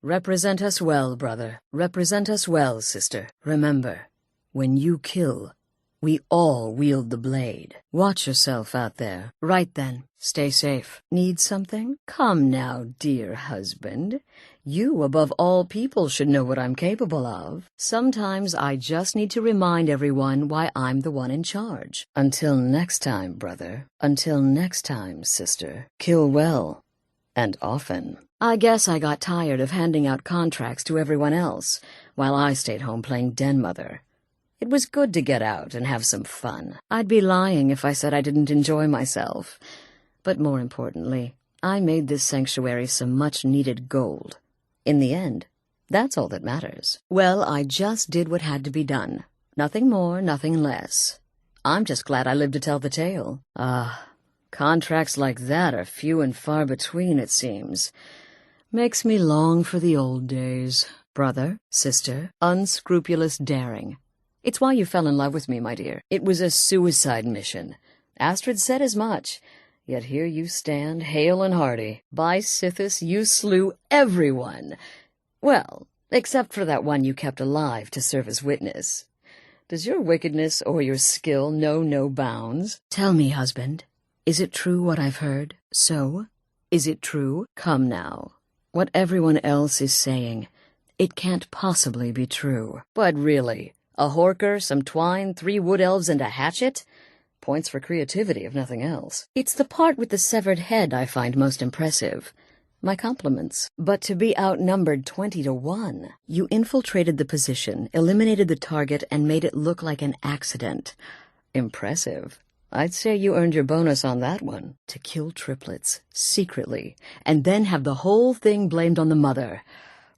Represent us well, brother. Represent us well, sister. Remember, when you kill, we all wield the blade. Watch yourself out there. Right then. Stay safe. Need something? Come now, dear husband. You, above all people, should know what I'm capable of. Sometimes I just need to remind everyone why I'm the one in charge. Until next time, brother. Until next time, sister. Kill well. And often. I guess I got tired of handing out contracts to everyone else, while I stayed home playing den mother. It was good to get out and have some fun. I'd be lying if I said I didn't enjoy myself. But more importantly, I made this sanctuary some much-needed gold. In the end, that's all that matters. Well, I just did what had to be done. Nothing more, nothing less. I'm just glad I lived to tell the tale. Contracts like that are few and far between, it seems. Makes me long for the old days. Brother, sister, unscrupulous daring. It's why you fell in love with me, my dear. It was a suicide mission. Astrid said as much. Yet here you stand, hale and hearty. By Sithis, you slew everyone. Well, except for that one you kept alive to serve as witness. Does your wickedness or your skill know no bounds? Tell me, husband, is it true what I've heard? So? Is it true? Come now. What everyone else is saying, it can't possibly be true. But really, a horker, some twine, 3 wood elves, and a hatchet? Points for creativity, if nothing else. It's the part with the severed head I find most impressive. My compliments. But to be outnumbered 20-1, you infiltrated the position, eliminated the target, and made it look like an accident. Impressive. I'd say you earned your bonus on that one. To kill triplets, secretly, and then have the whole thing blamed on the mother.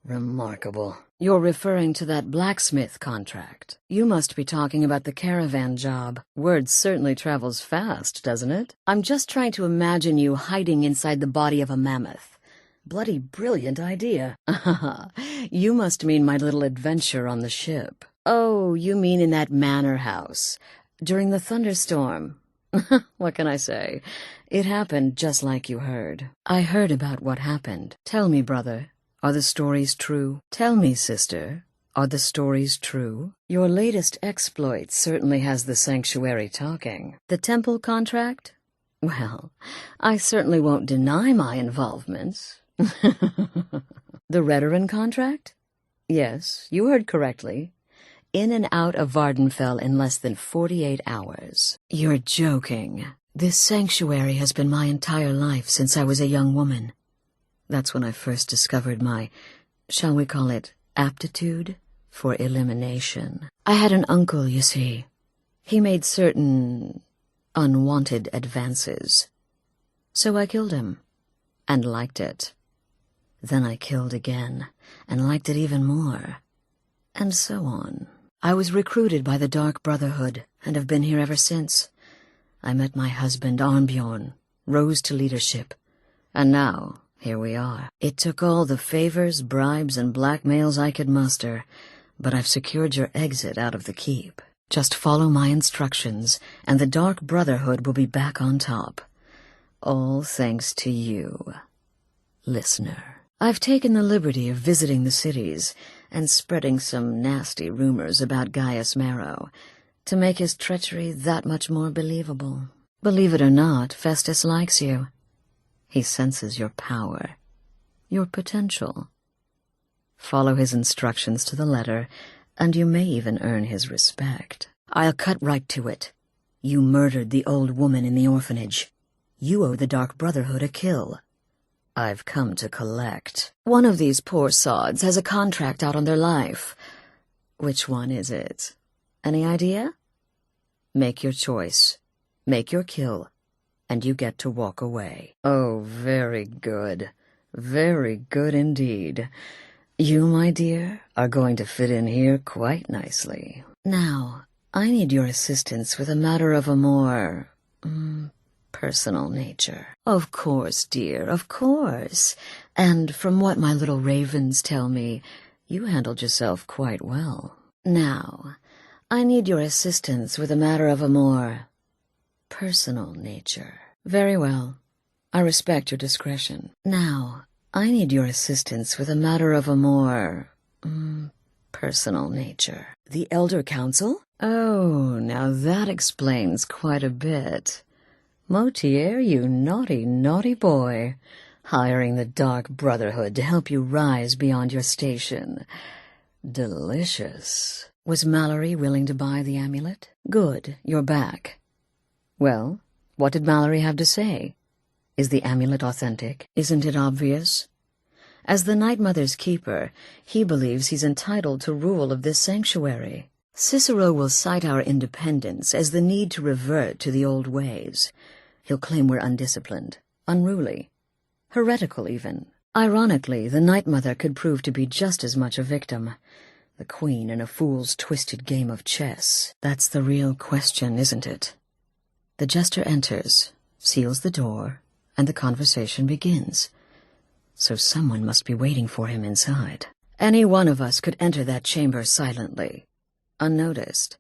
Remarkable. You're referring to that blacksmith contract. You must be talking about the caravan job. Word certainly travels fast, doesn't it? I'm just trying to imagine you hiding inside the body of a mammoth. Bloody brilliant idea. You must mean my little adventure on the ship. Oh, you mean in that manor house. During the thunderstorm. What can I say? It happened just like you heard. I heard about what happened. Tell me, brother. Are the stories true? Tell me, sister, are the stories true? Your latest exploit certainly has the sanctuary talking. The temple contract? Well, I certainly won't deny my involvements. The Redoran contract? Yes, you heard correctly. In and out of Vardenfell in less than 48 hours. You're joking. This sanctuary has been my entire life since I was a young woman. That's when I first discovered my, shall we call it, aptitude for elimination. I had an uncle, you see. He made certain unwanted advances. So I killed him, and liked it. Then I killed again, and liked it even more. And so on. I was recruited by the Dark Brotherhood, and have been here ever since. I met my husband, Arnbjorn, rose to leadership, and now here we are. It took all the favors, bribes, and blackmails I could muster, but I've secured your exit out of the keep. Just follow my instructions, and the Dark Brotherhood will be back on top. All thanks to you, listener. I've taken the liberty of visiting the cities and spreading some nasty rumors about Gaius Marrow to make his treachery that much more believable. Believe it or not, Festus likes you. He senses your power, your potential. Follow his instructions to the letter, and you may even earn his respect. I'll cut right to it. You murdered the old woman in the orphanage. You owe the Dark Brotherhood a kill. I've come to collect. One of these poor sods has a contract out on their life. Which one is it? Any idea? Make your choice. Make your kill. And you get to walk away. Oh, very good. Very good indeed. You, my dear, are going to fit in here quite nicely. Now, I need your assistance with a matter of a more, personal nature. Of course, dear, of course. And from what my little ravens tell me, you handled yourself quite well. Now, I need your assistance with a matter of a more personal nature. Very well. I respect your discretion. Now, I need your assistance with a matter of a more, personal nature. The Elder Council? Oh, now that explains quite a bit. Motier, you naughty, naughty boy. Hiring the Dark Brotherhood to help you rise beyond your station. Delicious. Was Mallory willing to buy the amulet? Good, you're back. Well, what did Mallory have to say? Is the amulet authentic? Isn't it obvious? As the Night Mother's keeper, he believes he's entitled to rule of this sanctuary. Cicero will cite our independence as the need to revert to the old ways. He'll claim we're undisciplined, unruly, heretical even. Ironically, the Night Mother could prove to be just as much a victim. The queen in a fool's twisted game of chess. That's the real question, isn't it? The jester enters, seals the door, and the conversation begins. So someone must be waiting for him inside. Any one of us could enter that chamber silently, unnoticed.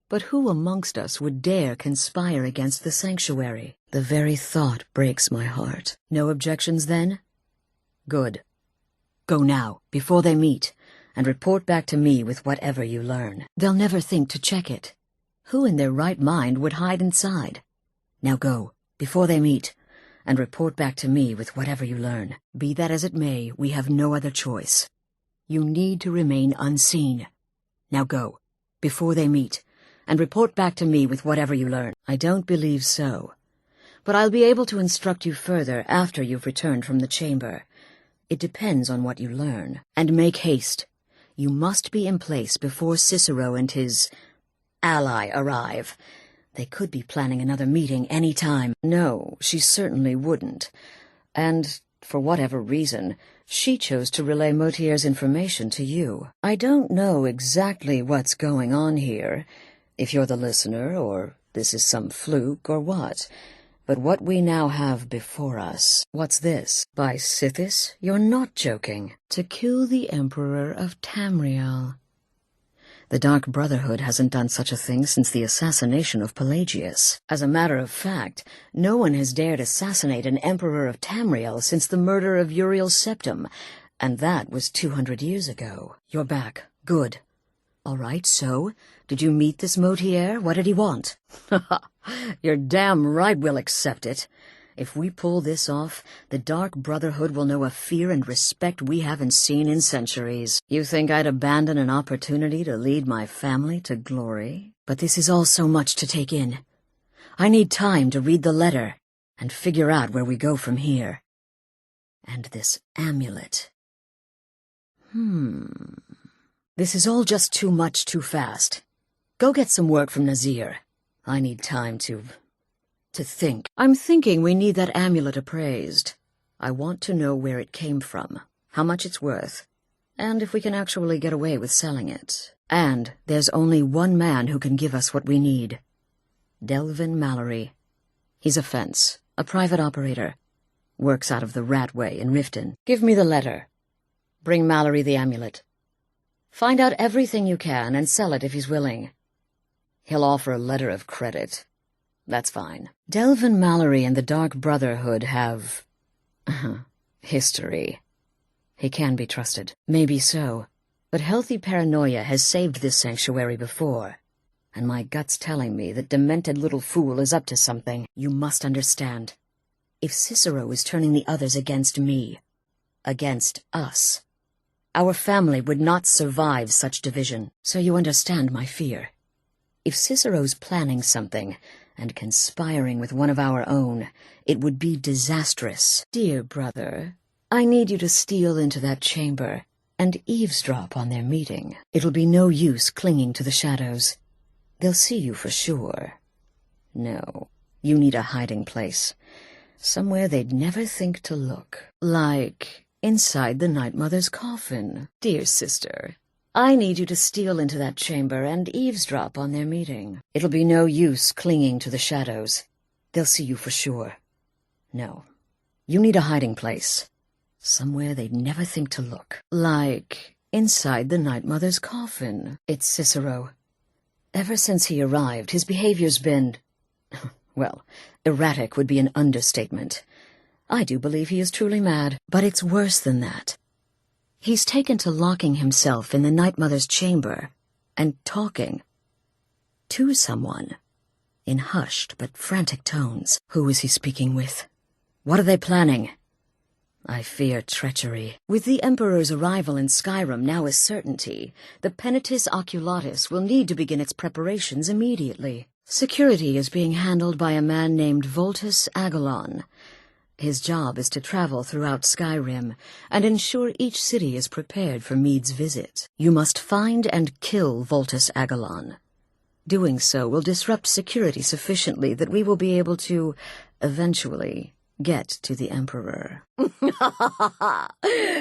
But who amongst us would dare conspire against the sanctuary? The very thought breaks my heart. No objections, then? Good. Go now, before they meet, and report back to me with whatever you learn. They'll never think to check it. Who in their right mind would hide inside? Now go, before they meet, and report back to me with whatever you learn. Be that as it may, we have no other choice. You need to remain unseen. Now go, before they meet, and report back to me with whatever you learn. I don't believe so. But I'll be able to instruct you further after you've returned from the chamber. It depends on what you learn. And make haste. You must be in place before Cicero and his ally arrive. They could be planning another meeting any time. No, she certainly wouldn't. And, for whatever reason, she chose to relay Motier's information to you. I don't know exactly what's going on here, if you're the listener, or this is some fluke, or what. But what we now have before us, what's this? By Sithis, you're not joking. To kill the Emperor of Tamriel. The Dark Brotherhood hasn't done such a thing since the assassination of Pelagius. As a matter of fact, no one has dared assassinate an Emperor of Tamriel since the murder of Uriel Septim, and that was 200 years ago. You're back. Good. All right, so, did you meet this Motier? What did he want? You're damn right we'll accept it. If we pull this off, the Dark Brotherhood will know a fear and respect we haven't seen in centuries. You think I'd abandon an opportunity to lead my family to glory? But this is all so much to take in. I need time to read the letter and figure out where we go from here. And this amulet. This is all just too much too fast. Go get some work from Nazir. I need time to think. I'm thinking we need that amulet appraised. I want to know where it came from, how much it's worth, and if we can actually get away with selling it. And there's only one man who can give us what we need. Delvin Mallory. He's a fence, a private operator. Works out of the Ratway in Riften. Give me the letter. Bring Mallory the amulet. Find out everything you can and sell it if he's willing. He'll offer a letter of credit. That's fine. Delvin Mallory and the Dark Brotherhood have history. He can be trusted. Maybe so. But healthy paranoia has saved this sanctuary before. And my gut's telling me that demented little fool is up to something. You must understand. If Cicero is turning the others against me, against us, our family would not survive such division. So you understand my fear. If Cicero's planning something and conspiring with one of our own, it would be disastrous. Dear brother, I need you to steal into that chamber and eavesdrop on their meeting. It'll be no use clinging to the shadows. They'll see you for sure. No, you need a hiding place. Somewhere they'd never think to look. Like inside the Night Mother's coffin. Dear sister, I need you to steal into that chamber and eavesdrop on their meeting. It'll be no use clinging to the shadows. They'll see you for sure. No, you need a hiding place. Somewhere they'd never think to look. Like inside the Night Mother's coffin. It's Cicero. Ever since he arrived, his behavior's been, well, erratic would be an understatement. I do believe he is truly mad, but it's worse than that. He's taken to locking himself in the Night Mother's chamber and talking to someone in hushed but frantic tones. Who is he speaking with? What are they planning? I fear treachery. With the Emperor's arrival in Skyrim now a certainty, the Penitus Oculatus will need to begin its preparations immediately. Security is being handled by a man named Voltus Agilon. His job is to travel throughout Skyrim and ensure each city is prepared for Mead's visit. You must find and kill Voltus Agilon. Doing so will disrupt security sufficiently that we will be able to, eventually, get to the Emperor.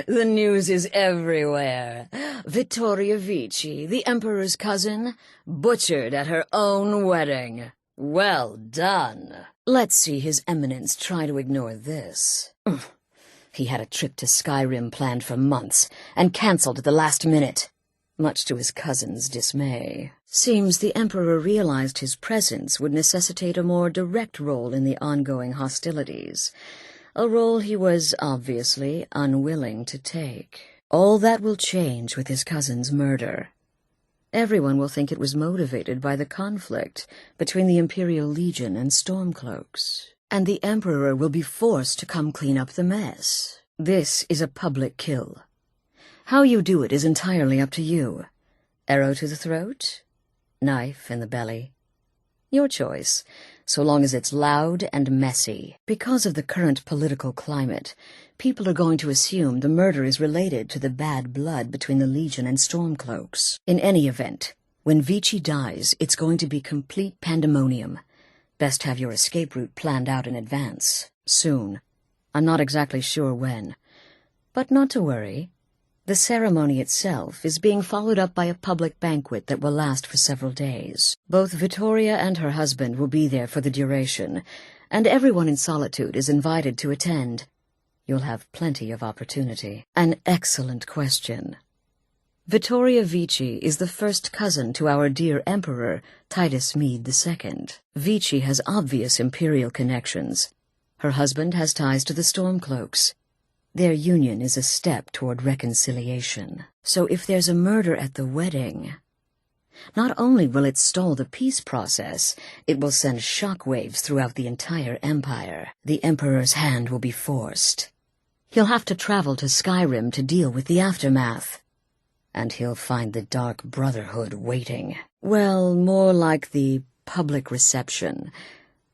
The news is everywhere. Vittoria Vici, the Emperor's cousin, butchered at her own wedding. Well done. Let's see His Eminence try to ignore this. He had a trip to Skyrim planned for months and cancelled at the last minute, much to his cousin's dismay. Seems the Emperor realized his presence would necessitate a more direct role in the ongoing hostilities, a role he was obviously unwilling to take. All that will change with his cousin's murder. Everyone will think it was motivated by the conflict between the Imperial Legion and Stormcloaks, and the Emperor will be forced to come clean up the mess. This is a public kill. How you do it is entirely up to you. Arrow to the throat? Knife in the belly? Your choice, so long as it's loud and messy. Because of the current political climate, people are going to assume the murder is related to the bad blood between the Legion and Stormcloaks. In any event, when Vici dies, it's going to be complete pandemonium. Best have your escape route planned out in advance. Soon. I'm not exactly sure when. But not to worry. The ceremony itself is being followed up by a public banquet that will last for several days. Both Vittoria and her husband will be there for the duration, and everyone in Solitude is invited to attend. You'll have plenty of opportunity. An excellent question. Vittoria Vici is the first cousin to our dear Emperor, Titus Mead II. Vici has obvious imperial connections. Her husband has ties to the Stormcloaks. Their union is a step toward reconciliation. So if there's a murder at the wedding, not only will it stall the peace process, it will send shockwaves throughout the entire empire. The Emperor's hand will be forced. He'll have to travel to Skyrim to deal with the aftermath. And he'll find the Dark Brotherhood waiting. Well, more like the public reception.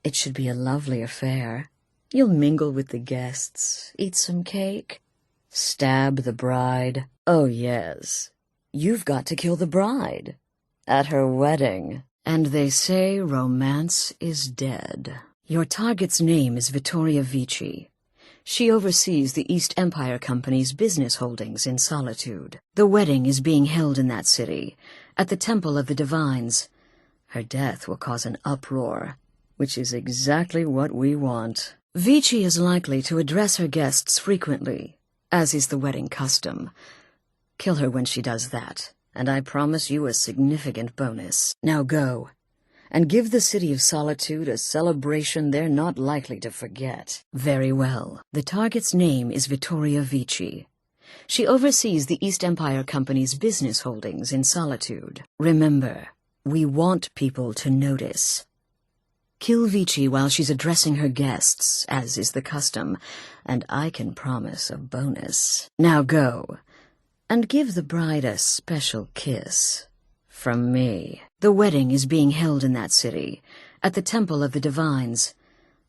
It should be a lovely affair. You'll mingle with the guests, eat some cake, stab the bride. Oh, yes. You've got to kill the bride. At her wedding. And they say romance is dead. Your target's name is Vittoria Vici. She oversees the East Empire Company's business holdings in Solitude. The wedding is being held in that city, at the Temple of the Divines. Her death will cause an uproar, which is exactly what we want. Vici is likely to address her guests frequently, as is the wedding custom. Kill her when she does that, and I promise you a significant bonus. Now go, and give the City of Solitude a celebration they're not likely to forget. Very well. The target's name is Vittoria Vici. She oversees the East Empire Company's business holdings in Solitude. Remember, we want people to notice. Kill Vici while she's addressing her guests, as is the custom, and I can promise a bonus. Now go, and give the bride a special kiss. From me. The wedding is being held in that city, at the Temple of the Divines.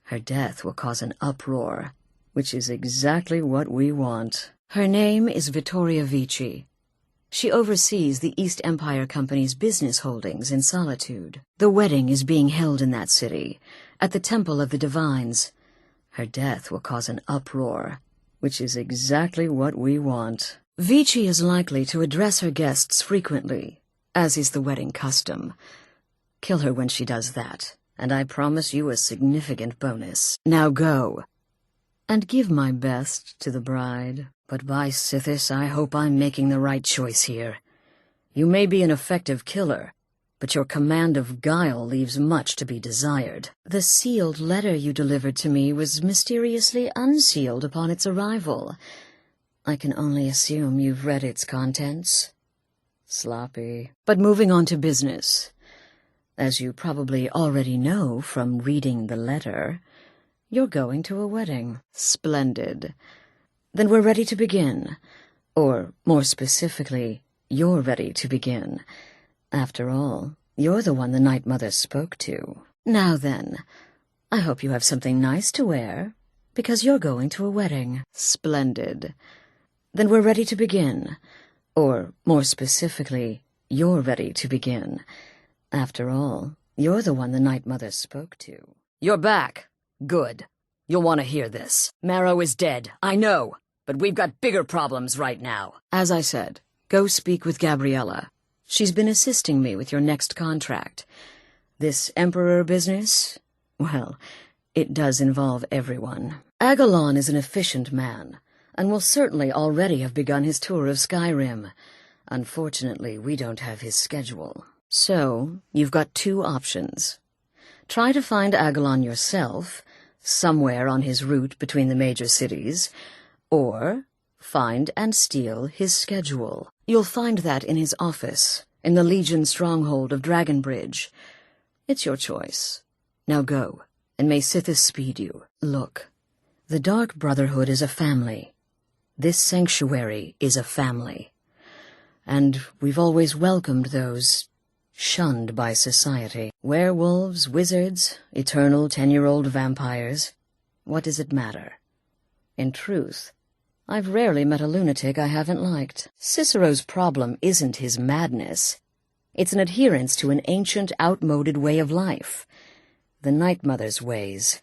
Her death will cause an uproar, which is exactly what we want. Her name is Vittoria Vici. She oversees the East Empire Company's business holdings in Solitude. The wedding is being held in that city, at the Temple of the Divines. Her death will cause an uproar, which is exactly what we want. Vici is likely to address her guests frequently, as is the wedding custom. Kill her when she does that, and I promise you a significant bonus. Now go, and give my best to the bride. But by Sithis, I hope I'm making the right choice here. You may be an effective killer, but your command of guile leaves much to be desired. The sealed letter you delivered to me was mysteriously unsealed upon its arrival. I can only assume you've read its contents. Sloppy. But moving on to business. As you probably already know from reading the letter, you're going to a wedding. Splendid. Then we're ready to begin. Or, more specifically, you're ready to begin. After all, you're the one the Night Mother spoke to. Now then, I hope you have something nice to wear, because you're going to a wedding. Splendid. Then we're ready to begin. Or, more specifically, you're ready to begin. After all, you're the one the Night Mother spoke to. You're back. Good. You'll want to hear this. Marrow is dead, I know, but we've got bigger problems right now. As I said, go speak with Gabriella. She's been assisting me with your next contract. This Emperor business? Well, it does involve everyone. Agalon is an efficient man, and will certainly already have begun his tour of Skyrim. Unfortunately, we don't have his schedule. So, you've got two options. Try to find Agalon yourself, somewhere on his route between the major cities, or find and steal his schedule. You'll find that in his office, in the Legion stronghold of Dragonbridge. It's your choice. Now go, and may Sithis speed you. Look, the Dark Brotherhood is a family. This sanctuary is a family. And we've always welcomed those shunned by society. Werewolves, wizards, eternal 10-year-old vampires. What does it matter? In truth, I've rarely met a lunatic I haven't liked. Cicero's problem isn't his madness. It's an adherence to an ancient, outmoded way of life. The Night Mother's ways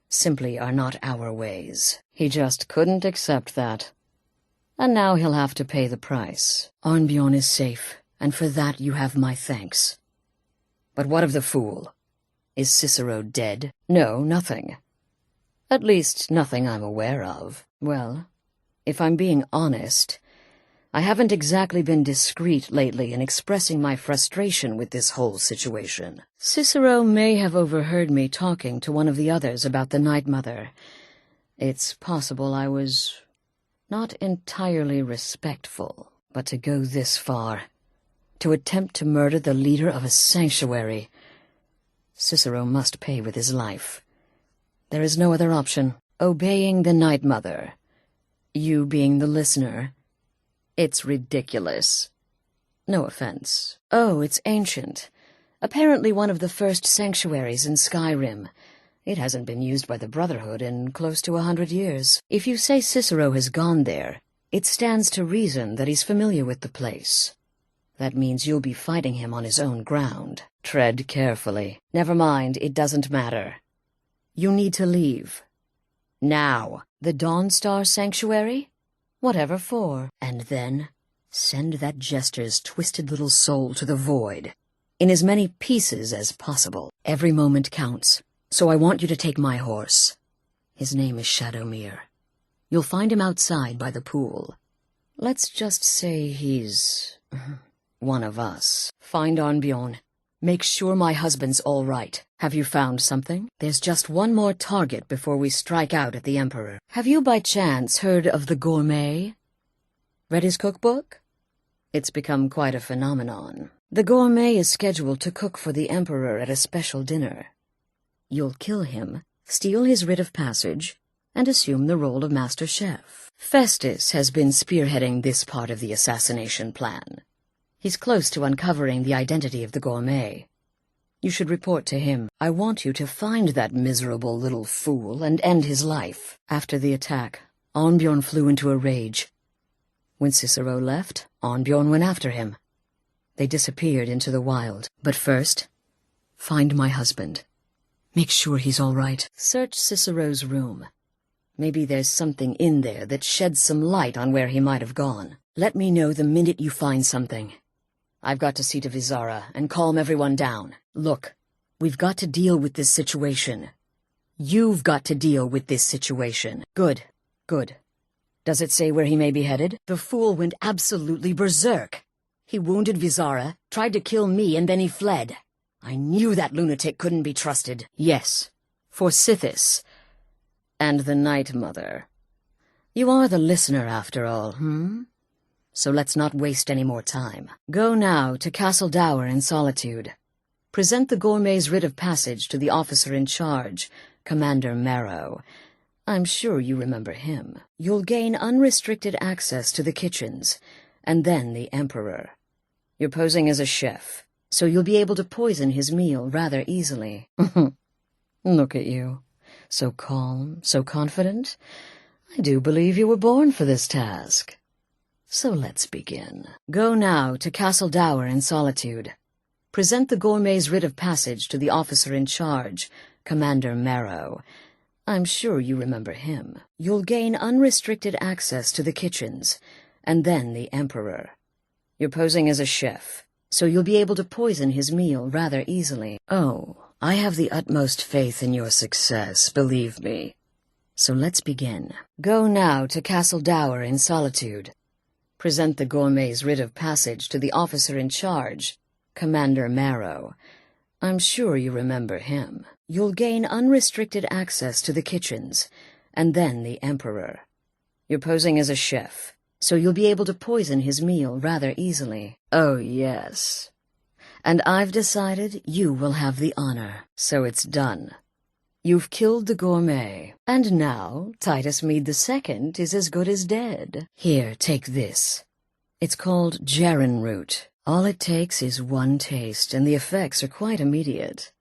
simply are not our ways. He just couldn't accept that. And now he'll have to pay the price. Arnbjorn is safe, and for that you have my thanks. But what of the fool? Is Cicero dead? No, nothing. At least, nothing I'm aware of. Well, if I'm being honest, I haven't exactly been discreet lately in expressing my frustration with this whole situation. Cicero may have overheard me talking to one of the others about the Night Mother. It's possible I was not entirely respectful, but to go this far, to attempt to murder the leader of a sanctuary, Cicero must pay with his life. There is no other option. Obeying the Night Mother. You being the listener. It's ridiculous. No offense. Oh, it's ancient. Apparently one of the first sanctuaries in Skyrim. It hasn't been used by the Brotherhood in close to 100 years. If you say Cicero has gone there, it stands to reason that he's familiar with the place. That means you'll be fighting him on his own ground. Tread carefully. Never mind, it doesn't matter. You need to leave. Now. The Dawnstar Sanctuary? Whatever for. And then send that jester's twisted little soul to the void, in as many pieces as possible. Every moment counts, so I want you to take my horse. His name is Shadowmere. You'll find him outside by the pool. Let's just say he's one of us. Find Arnbjorn. Make sure my husband's all right. Have you found something? There's just one more target before we strike out at the Emperor. Have you by chance heard of the gourmet? Read his cookbook? It's become quite a phenomenon. The gourmet is scheduled to cook for the Emperor at a special dinner. You'll kill him, steal his writ of passage, and assume the role of master chef. Festus has been spearheading this part of the assassination plan. He's close to uncovering the identity of the gourmet. You should report to him. I want you to find that miserable little fool and end his life. After the attack, Arnbjorn flew into a rage. When Cicero left, Arnbjorn went after him. They disappeared into the wild. But first, find my husband. Make sure he's all right. Search Cicero's room. Maybe there's something in there that sheds some light on where he might have gone. Let me know the minute you find something. I've got to see to Vizara and calm everyone down. Look, we've got to deal with this situation. You've got to deal with this situation. Good, good. Does it say where he may be headed? The fool went absolutely berserk. He wounded Vizara, tried to kill me, and then he fled. I knew that lunatic couldn't be trusted. Yes, for Sithis. And the Night Mother. You are the listener, after all, So let's not waste any more time. Go now to Castle Dower in Solitude. Present the gourmet's writ of passage to the officer in charge, Commander Marrow. I'm sure you remember him. You'll gain unrestricted access to the kitchens, and then the Emperor. You're posing as a chef, so you'll be able to poison his meal rather easily. Look at you. So calm, so confident. I do believe you were born for this task. So let's begin. Go now to Castle Dower in Solitude. Present the gourmet's writ of passage to the officer in charge, Commander Marrow. I'm sure you remember him. You'll gain unrestricted access to the kitchens, and then the Emperor. You're posing as a chef, so you'll be able to poison his meal rather easily. Oh, I have the utmost faith in your success, believe me. So let's begin. Go now to Castle Dower in Solitude. Present the gourmet's writ of passage to the officer in charge, Commander Marrow. I'm sure you remember him. You'll gain unrestricted access to the kitchens, and then the Emperor. You're posing as a chef, so you'll be able to poison his meal rather easily. Oh, yes. And I've decided you will have the honor, so it's done. You've killed the gourmet, and now Titus Mead II is as good as dead. Here, take this. It's called gerrin root. All it takes is one taste, and the effects are quite immediate.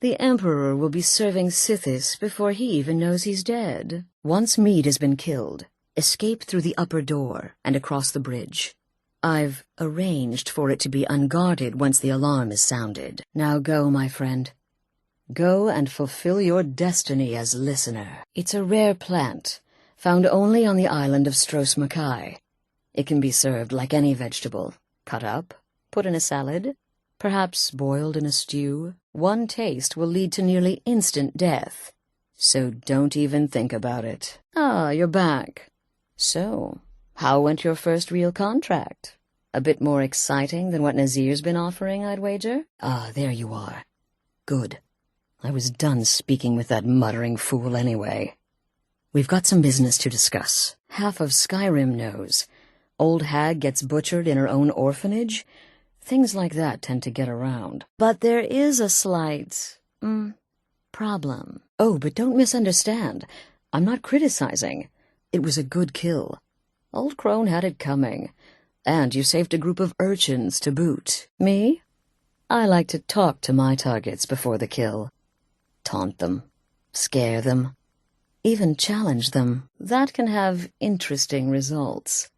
The Emperor will be serving Sithis before he even knows he's dead. Once Mead has been killed, escape through the upper door and across the bridge. I've arranged for it to be unguarded once the alarm is sounded. Now go, my friend. Go and fulfill your destiny as listener. It's a rare plant, found only on the island of Stros Mackay. It can be served like any vegetable, cut up, put in a salad, perhaps boiled in a stew. One taste will lead to nearly instant death, so don't even think about it. Ah, you're back. So, how went your first real contract? A bit more exciting than what Nazir's been offering, I'd wager? Ah, there you are. Good. I was done speaking with that muttering fool anyway. We've got some business to discuss. Half of Skyrim knows. Old hag gets butchered in her own orphanage. Things like that tend to get around. But there is a slight, problem. Oh, but don't misunderstand. I'm not criticizing. It was a good kill. Old Crone had it coming. And you saved a group of urchins to boot. Me? I like to talk to my targets before the kill. Taunt them. Scare them. Even challenge them. That can have interesting results.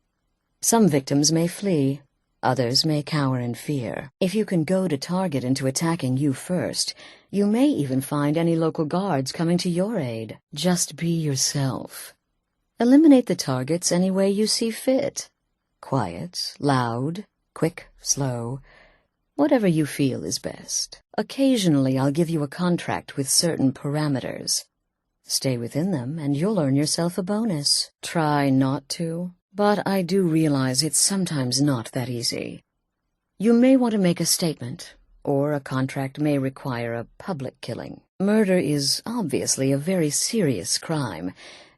Some victims may flee. Others may cower in fear. If you can goad a target into attacking you first, you may even find any local guards coming to your aid. Just be yourself. Eliminate the targets any way you see fit. Quiet, loud, quick, slow. Whatever you feel is best. Occasionally I'll give you a contract with certain parameters. Stay within them and you'll earn yourself a bonus. Try not to, but I do realize it's sometimes not that easy. You may want to make a statement, or a contract may require a public killing. Murder is obviously a very serious crime,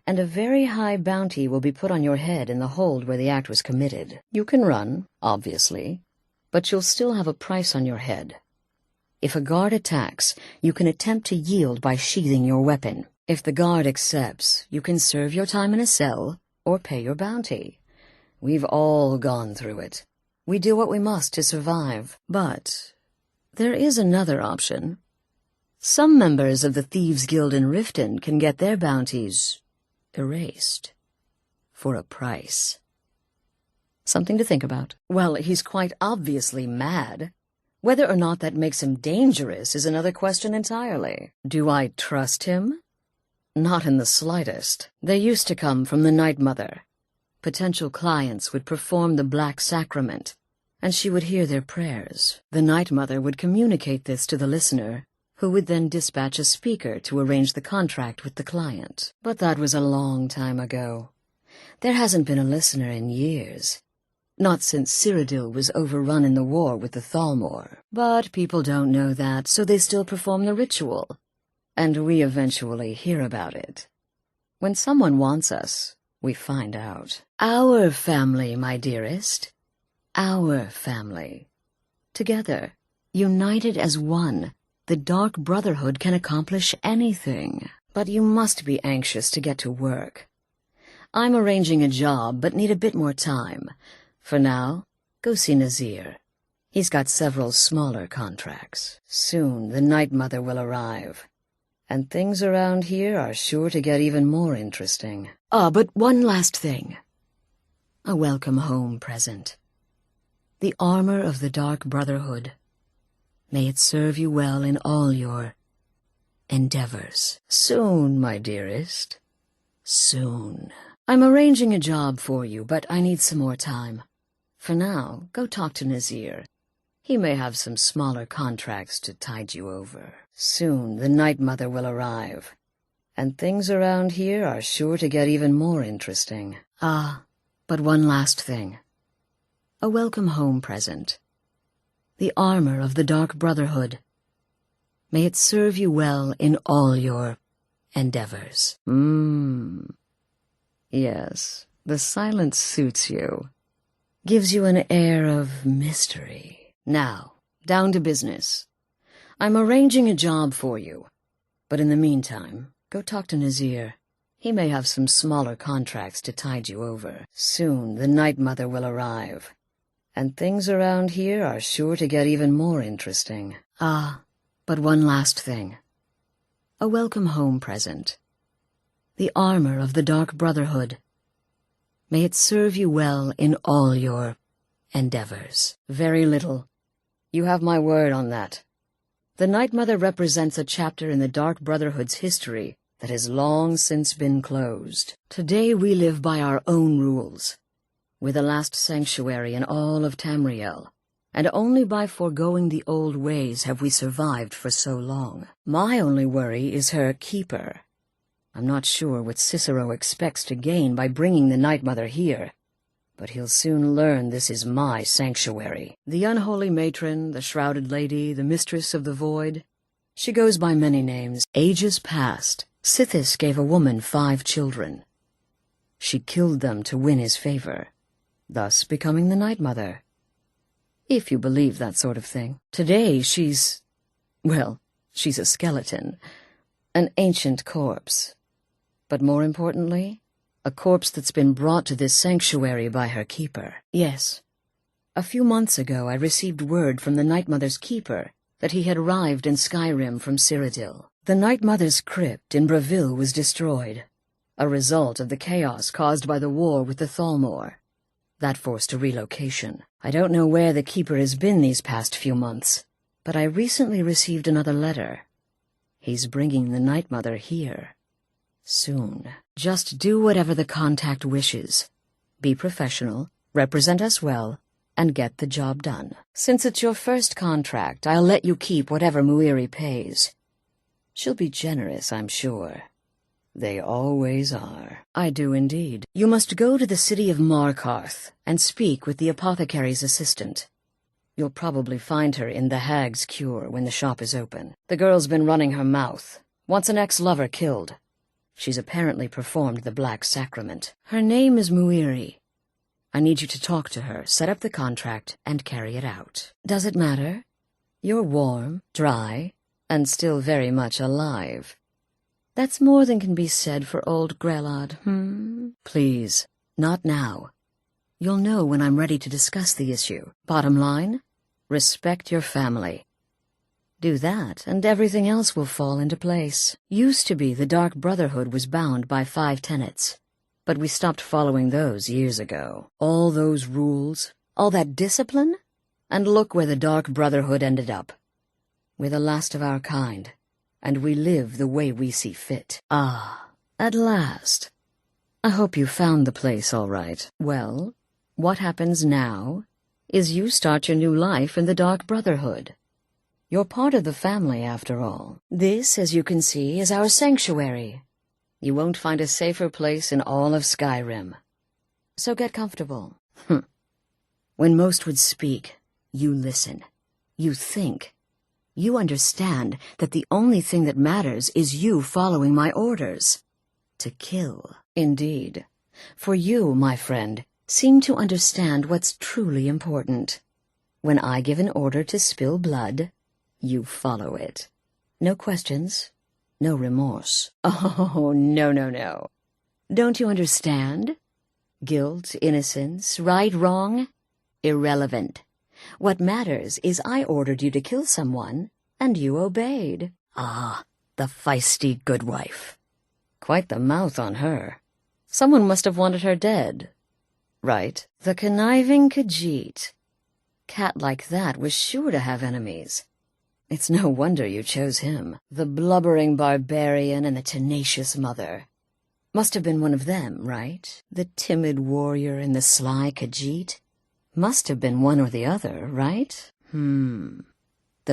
and a very high bounty will be put on your head in the hold where the act was committed. You can run, obviously, but you'll still have a price on your head. If a guard attacks, you can attempt to yield by sheathing your weapon. If the guard accepts, you can serve your time in a cell or pay your bounty. We've all gone through it. We do what we must to survive. But there is another option. Some members of the Thieves' Guild in Riften can get their bounties erased for a price. Something to think about. Well, he's quite obviously mad. Whether or not that makes him dangerous is another question entirely. Do I trust him? Not in the slightest. They used to come from the Night Mother. Potential clients would perform the Black Sacrament, and she would hear their prayers. The Night Mother would communicate this to the listener, who would then dispatch a speaker to arrange the contract with the client. But that was a long time ago. There hasn't been a listener in years. Not since Cyrodiil was overrun in the war with the Thalmor. But people don't know that, so they still perform the ritual. And we eventually hear about it. When someone wants us, we find out. Our family, my dearest. Our family. Together, united as one, the Dark Brotherhood can accomplish anything. But you must be anxious to get to work. I'm arranging a job, but need a bit more time. For now, go see Nazir. He's got several smaller contracts. Soon the Night Mother will arrive. And things around here are sure to get even more interesting. But one last thing. A welcome home present. The armor of the Dark Brotherhood. May it serve you well in all your endeavors. Soon, my dearest. Soon. I'm arranging a job for you, but I need some more time. For now, go talk to Nazir. He may have some smaller contracts to tide you over. Soon the Night Mother will arrive. And things around here are sure to get even more interesting. But one last thing. A welcome home present. The armor of the Dark Brotherhood. May it serve you well in all your endeavors. Yes, the silence suits you. Gives you an air of mystery. Now, down to business. I'm arranging a job for you. But in the meantime, go talk to Nazir. He may have some smaller contracts to tide you over. Soon the Night Mother will arrive. And things around here are sure to get even more interesting. But one last thing. A welcome home present. The armor of the Dark Brotherhood. May it serve you well in all your endeavors. Very little. You have my word on that. The Night Mother represents a chapter in the Dark Brotherhood's history that has long since been closed. Today we live by our own rules. We're the last sanctuary in all of Tamriel, and only by foregoing the old ways have we survived for so long. My only worry is her keeper. I'm not sure what Cicero expects to gain by bringing the Night Mother here, but he'll soon learn this is my sanctuary. The unholy matron, the shrouded lady, the mistress of the void. She goes by many names. Ages past, Sithis gave a woman 5 children. She killed them to win his favor, thus becoming the Night Mother. If you believe that sort of thing. Today she's a skeleton, an ancient corpse. But more importantly, a corpse that's been brought to this sanctuary by her keeper. Yes. A few months ago I received word from the Night Mother's keeper that he had arrived in Skyrim from Cyrodiil. The Night Mother's crypt in Bravil was destroyed, a result of the chaos caused by the war with the Thalmor. That forced a relocation. I don't know where the keeper has been these past few months, but I recently received another letter. He's bringing the Night Mother here. Soon. Just do whatever the contact wishes. Be professional, represent us well, and get the job done. Since it's your first contract, I'll let you keep whatever Muiri pays. She'll be generous, I'm sure. They always are. I do indeed. You must go to the city of Markarth and speak with the apothecary's assistant. You'll probably find her in the Hag's Cure when the shop is open. The girl's been running her mouth. Wants an ex-lover killed. She's apparently performed the Black Sacrament. Her name is Muiri. I need you to talk to her, set up the contract, and carry it out. Does it matter? You're warm, dry, and still very much alive. That's more than can be said for old Grelad, Please, not now. You'll know when I'm ready to discuss the issue. Bottom line, respect your family. Do that, and everything else will fall into place. Used to be the Dark Brotherhood was bound by 5 tenets, but we stopped following those years ago. All those rules, all that discipline, and look where the Dark Brotherhood ended up. We're the last of our kind, and we live the way we see fit. At last. I hope you found the place all right. Well, what happens now is you start your new life in the Dark Brotherhood. You're part of the family, after all. This, as you can see, is our sanctuary. You won't find a safer place in all of Skyrim. So get comfortable. When most would speak, you listen. You think. You understand that the only thing that matters is you following my orders. To kill, indeed. For you, my friend, seem to understand what's truly important. When I give an order to spill blood, you follow it. No questions, no remorse. Oh, no, no, no. Don't you understand? Guilt, innocence, right, wrong? Irrelevant. What matters is I ordered you to kill someone, and you obeyed. Ah, the feisty good wife. Quite the mouth on her. Someone must have wanted her dead. Right, the conniving Khajiit. Cat like that was sure to have enemies. It's no wonder you chose him. The blubbering barbarian and the tenacious mother. Must have been one of them, right? The timid warrior and the sly Khajiit. Must have been one or the other, right? The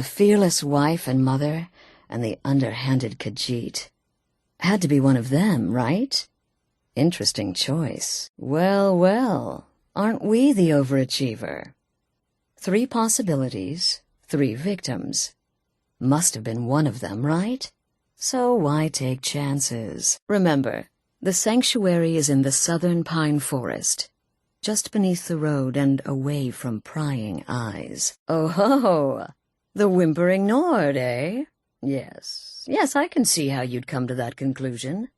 fearless wife and mother and the underhanded Khajiit. Had to be one of them, right? Interesting choice. Well, well, aren't we the overachiever? 3 possibilities, 3 victims. Must have been one of them, right? So why take chances? Remember, the sanctuary is in the southern pine forest, just beneath the road and away from prying eyes. Oh ho! The whimpering Nord, eh? Yes, I can see how you'd come to that conclusion.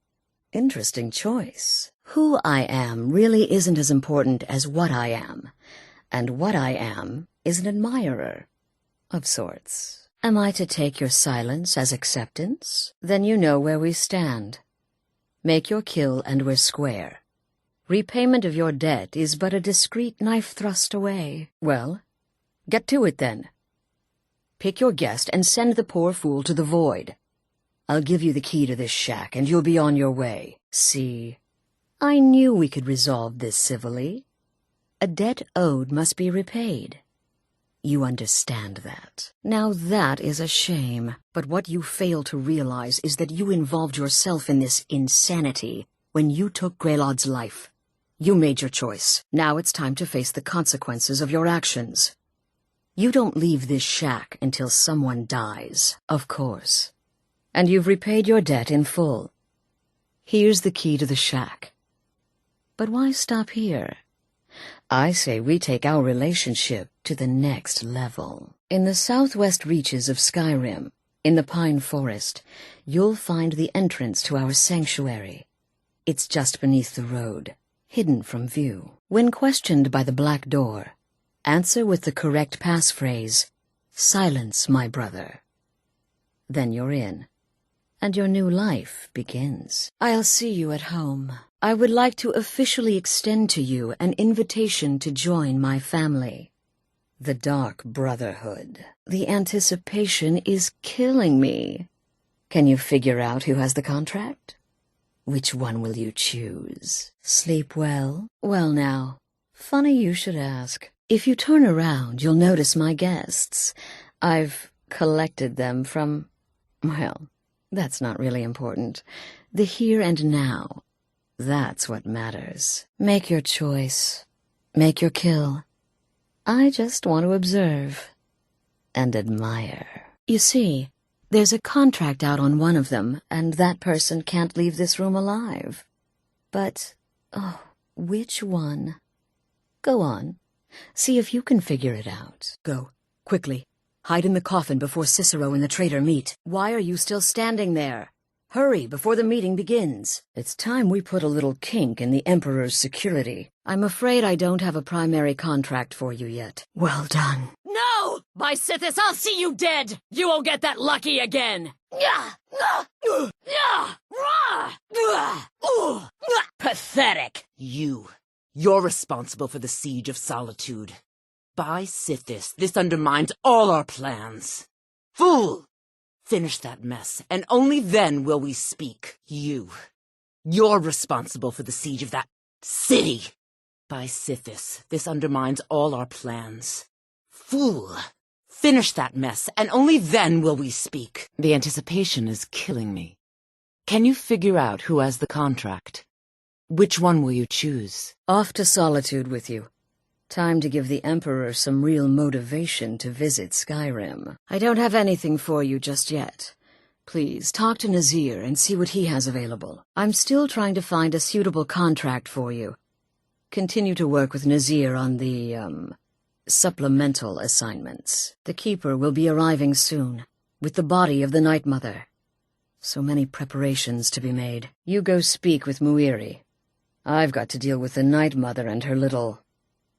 Interesting choice. Who I am really isn't as important as what I am, and what I am is an admirer, of sorts. Am I to take your silence as acceptance? Then you know where we stand. Make your kill and we're square. Repayment of your debt is but a discreet knife thrust away. Well, get to it then. Pick your guest and send the poor fool to the void. I'll give you the key to this shack and you'll be on your way. See, I knew we could resolve this civilly. A debt owed must be repaid. You understand that. Now that is a shame. But what you fail to realize is that you involved yourself in this insanity when you took Greylod's life. You made your choice. Now it's time to face the consequences of your actions. You don't leave this shack until someone dies, of course. And you've repaid your debt in full. Here's the key to the shack. But why stop here? I say we take our relationship to the next level. In the southwest reaches of Skyrim, in the pine forest, you'll find the entrance to our sanctuary. It's just beneath the road, hidden from view. When questioned by the black door, answer with the correct passphrase, "Silence, my brother." Then you're in, and your new life begins. I'll see you at home. I would like to officially extend to you an invitation to join my family. The Dark Brotherhood. The anticipation is killing me. Can you figure out who has the contract? Which one will you choose? Sleep well? Well now, funny you should ask. If you turn around, you'll notice my guests. I've collected them from, well, that's not really important. The here and now. That's what matters. Make your choice. Make your kill. I just want to observe and admire. You see, there's a contract out on one of them, and that person can't leave this room alive. But, oh, which one? Go on. See if you can figure it out. Go, quickly. Hide in the coffin before Cicero and the traitor meet. Why are you still standing there? Hurry, before the meeting begins. It's time we put a little kink in the Emperor's security. I'm afraid I don't have a primary contract for you yet. Well done. No! By Sithis, I'll see you dead! You won't get that lucky again! Pathetic! You're responsible for the Siege of Solitude. By Sithis, this undermines all our plans. Fool! Finish that mess, and only then will we speak. You're responsible for the siege of that city. By Sithis, this undermines all our plans. Fool! Finish that mess, and only then will we speak. The anticipation is killing me. Can you figure out who has the contract? Which one will you choose? Off to Solitude with you. Time to give the Emperor some real motivation to visit Skyrim. I don't have anything for you just yet. Please, talk to Nazir and see what he has available. I'm still trying to find a suitable contract for you. Continue to work with Nazir on the, supplemental assignments. The Keeper will be arriving soon, with the body of the Night Mother. So many preparations to be made. You go speak with Muiri. I've got to deal with the Night Mother and her little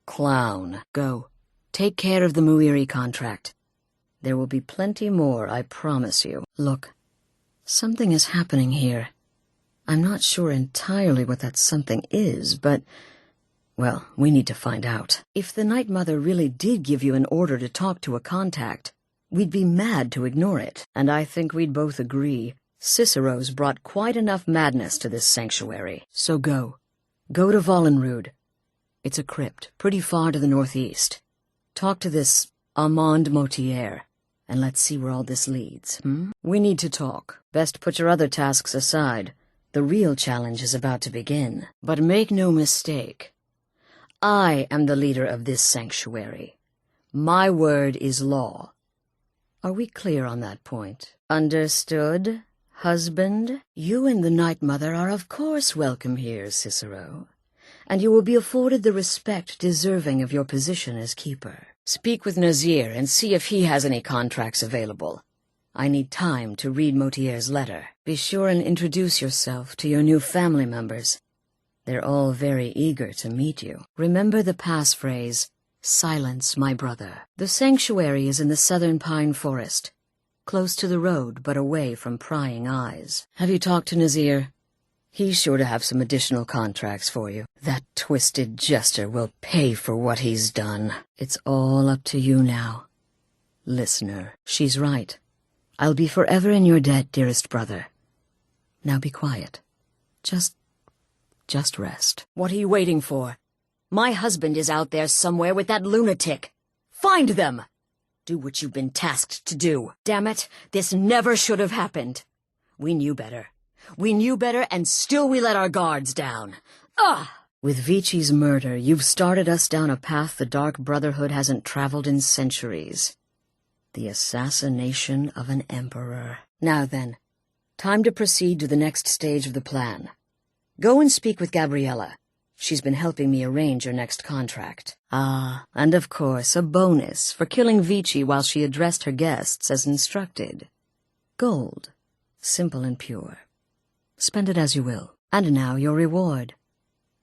clown. Go. Take care of the Muiri contract. There will be plenty more, I promise you. Look, something is happening here. I'm not sure entirely what that something is, but, well, we need to find out. If the Night Mother really did give you an order to talk to a contact, we'd be mad to ignore it, and I think we'd both agree Cicero's brought quite enough madness to this sanctuary. So go. Go to Vollenrud. It's a crypt, pretty far to the northeast. Talk to this Armand Motier, and let's see where all this leads, We need to talk. Best put your other tasks aside. The real challenge is about to begin. But make no mistake, I am the leader of this sanctuary. My word is law. Are we clear on that point? Understood, husband? You and the Night Mother are of course welcome here, Cicero. And you will be afforded the respect deserving of your position as Keeper. Speak with Nazir and see if he has any contracts available. I need time to read Motier's letter. Be sure and introduce yourself to your new family members. They're all very eager to meet you. Remember the passphrase, "Silence, my brother." The sanctuary is in the southern pine forest, close to the road but away from prying eyes. Have you talked to Nazir? He's sure to have some additional contracts for you. That twisted jester will pay for what he's done. It's all up to you now. Listener, she's right. I'll be forever in your debt, dearest brother. Now be quiet. Just rest. What are you waiting for? My husband is out there somewhere with that lunatic. Find them! Do what you've been tasked to do. Damn it, this never should have happened. We knew better. We knew better, and still we let our guards down. With Vici's murder, you've started us down a path the Dark Brotherhood hasn't traveled in centuries. The assassination of an emperor. Now then, time to proceed to the next stage of the plan. Go and speak with Gabriella. She's been helping me arrange your next contract. And of course, a bonus for killing Vici while she addressed her guests as instructed. Gold. Simple and pure. Spend it as you will. And now your reward.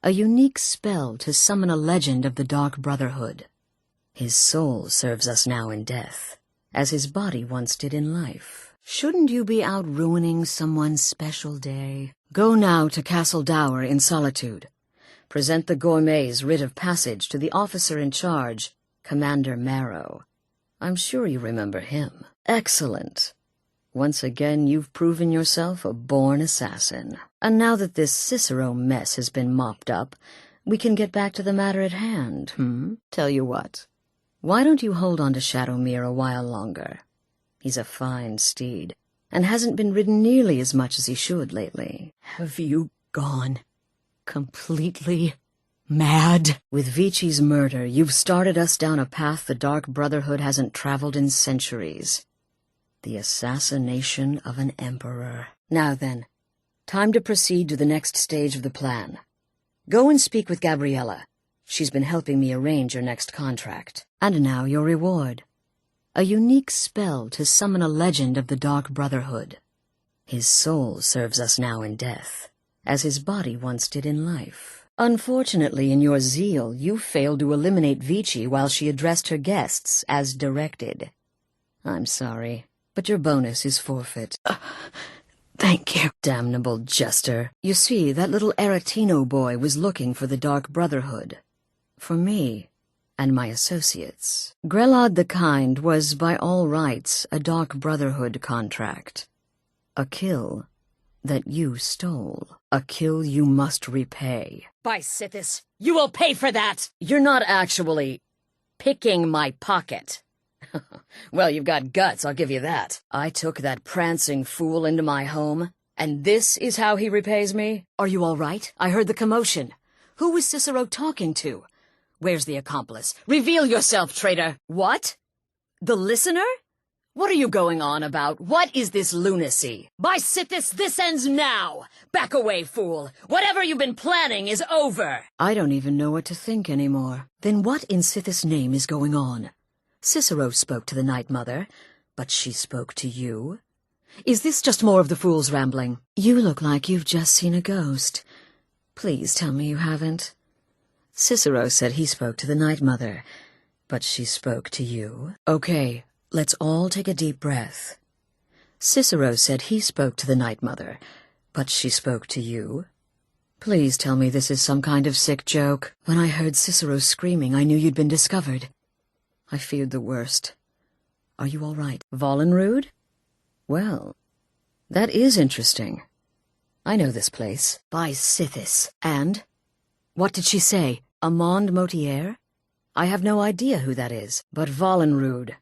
A unique spell to summon a legend of the Dark Brotherhood. His soul serves us now in death, as his body once did in life. Shouldn't you be out ruining someone's special day? Go now to Castle Dower in Solitude. Present the gourmet's writ of passage to the officer in charge, Commander Marrow. I'm sure you remember him. Excellent. Once again, you've proven yourself a born assassin. And now that this Cicero mess has been mopped up, we can get back to the matter at hand, Tell you what, why don't you hold on to Shadowmere a while longer? He's a fine steed, and hasn't been ridden nearly as much as he should lately. Have you gone completely mad? With Vici's murder, you've started us down a path the Dark Brotherhood hasn't traveled in centuries. The assassination of an emperor. Now then, time to proceed to the next stage of the plan. Go and speak with Gabriella. She's been helping me arrange your next contract. And now your reward. A unique spell to summon a legend of the Dark Brotherhood. His soul serves us now in death, as his body once did in life. Unfortunately, in your zeal, you failed to eliminate Vici while she addressed her guests as directed. I'm sorry, but your bonus is forfeit. Thank you. Damnable jester. You see, that little Aretino boy was looking for the Dark Brotherhood. For me and my associates. Grelod the Kind was, by all rights, a Dark Brotherhood contract. A kill that you stole. A kill you must repay. By Sithis, you will pay for that! You're not actually picking my pocket. Well, you've got guts, I'll give you that. I took that prancing fool into my home, and this is how he repays me? Are you all right? I heard the commotion. Who was Cicero talking to? Where's the accomplice? Reveal yourself, traitor! What? The listener? What are you going on about? What is this lunacy? By Sithis, this ends now! Back away, fool! Whatever you've been planning is over! I don't even know what to think anymore. Then what in Sithis' name is going on? Cicero spoke to the Night Mother, but she spoke to you? Is this just more of the fool's rambling? You look like you've just seen a ghost. Please tell me you haven't. Cicero said he spoke to the Night Mother, but she spoke to you? Okay, let's all take a deep breath. Cicero said he spoke to the Night Mother, but she spoke to you? Please tell me this is some kind of sick joke. When I heard Cicero screaming, I knew you'd been discovered. I feared the worst. Are you all right? Vollenrude? Well, that is interesting. I know this place. By Sithis. And? What did she say? Amand Motier? I have no idea who that is, but Vollenrude.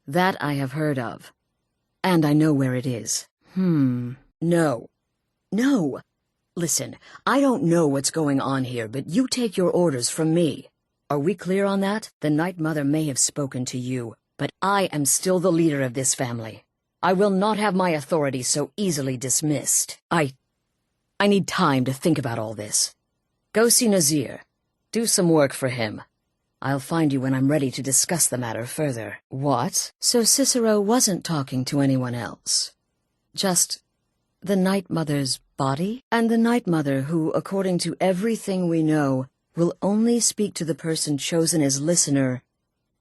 That I have heard of. And I know where it is. No. No. Listen, I don't know what's going on here, but you take your orders from me. Are we clear on that? The Night Mother may have spoken to you, but I am still the leader of this family. I will not have my authority so easily dismissed. I need time to think about all this. Go see Nazir. Do some work for him. I'll find you when I'm ready to discuss the matter further. What? So Cicero wasn't talking to anyone else? Just the Night Mother's body? And the Night Mother who, according to everything we know, will only speak to the person chosen as listener,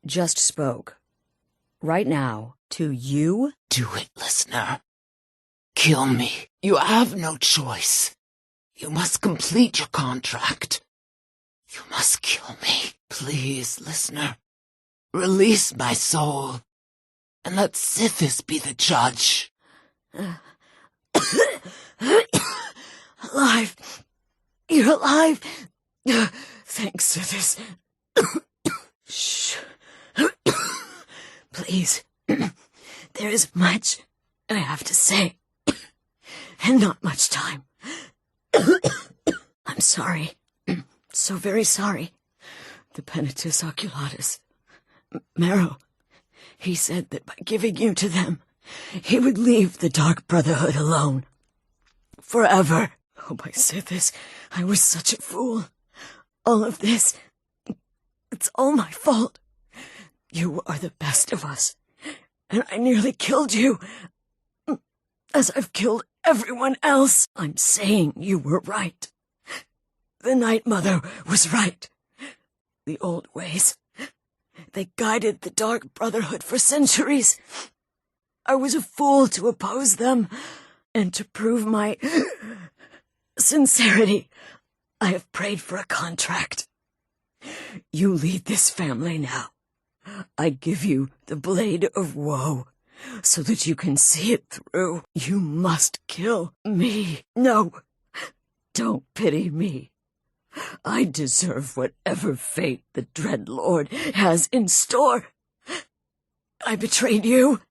just spoke. Right now, to you? Do it, listener. Kill me. You have no choice. You must complete your contract. You must kill me. Please, listener. Release my soul. And let Sithis be the judge. Alive. You're alive. Thanks, Sithis. Shh. Please. There is much I have to say, and not much time. I'm sorry. So very sorry. The penitus oculatus. Marrow. He said that by giving you to them, he would leave the Dark Brotherhood alone. Forever. Oh, by Sithis, I was such a fool. All of this, it's all my fault. You are the best of us, and I nearly killed you, as I've killed everyone else. I'm saying you were right. The Night Mother was right. The old ways, they guided the Dark Brotherhood for centuries. I was a fool to oppose them, and to prove my sincerity, I have prayed for a contract. You lead this family now. I give you the blade of woe, so that you can see it through. You must kill me. No, don't pity me. I deserve whatever fate the Dread Lord has in store. I betrayed you,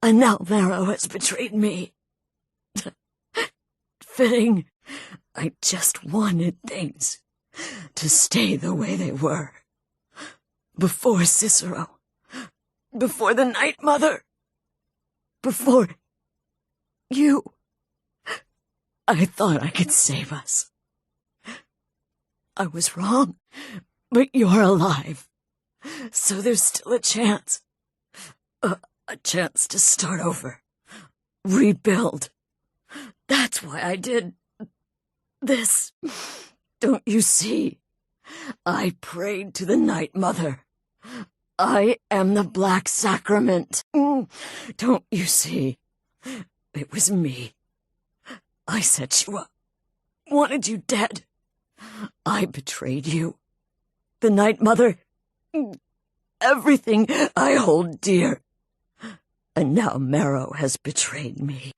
and now Marrow has betrayed me. Fitting. I just wanted things to stay the way they were. Before Cicero. Before the Night Mother. Before you. I thought I could save us. I was wrong, but you're alive. So there's still a chance. A chance to start over. Rebuild. That's why I did this. Don't you see? I prayed to the Night Mother. I am the Black Sacrament. Don't you see? It was me. I set you up. Wanted you dead. I betrayed you. The Night Mother. Everything I hold dear. And now Marrow has betrayed me.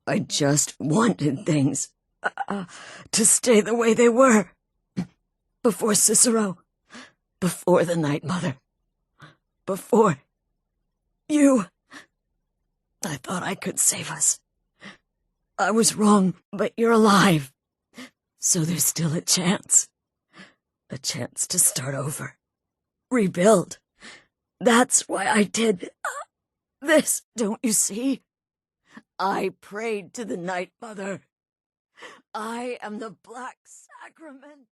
I just wanted things to stay the way they were. Before Cicero. Before the Night Mother. Before you. I thought I could save us. I was wrong, but you're alive. So there's still a chance. A chance to start over. Rebuild. That's why I did this, don't you see? I prayed to the Night Mother. I am the Black Sacrament.